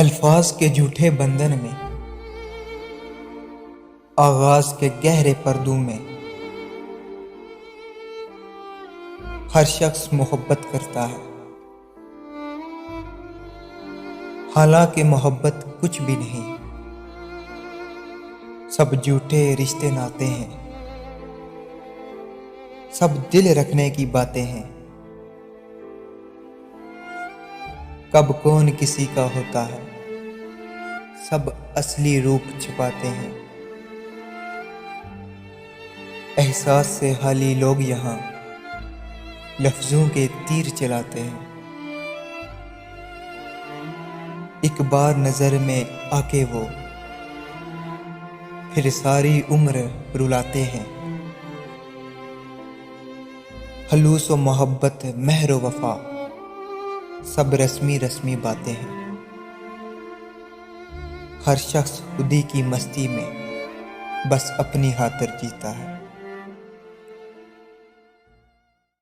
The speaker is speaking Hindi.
अल्फाज के झूठे बंधन में, आगाज के गहरे पर्दों में, हर शख्स मोहब्बत करता है। हालांकि मोहब्बत कुछ भी नहीं, सब झूठे रिश्ते नाते हैं, सब दिल रखने की बातें हैं। कब कौन किसी का होता है, सब असली रूप छुपाते हैं। एहसास से हाली लोग यहाँ लफ्जों के तीर चलाते हैं। एक बार नजर में आके वो फिर सारी उम्र रुलाते हैं। हलूस व मोहब्बत, मेहर व वफा, सब रस्मी रस्मी बातें हैं। हर शख्स खुदी की मस्ती में बस अपनी खातिर जीता है।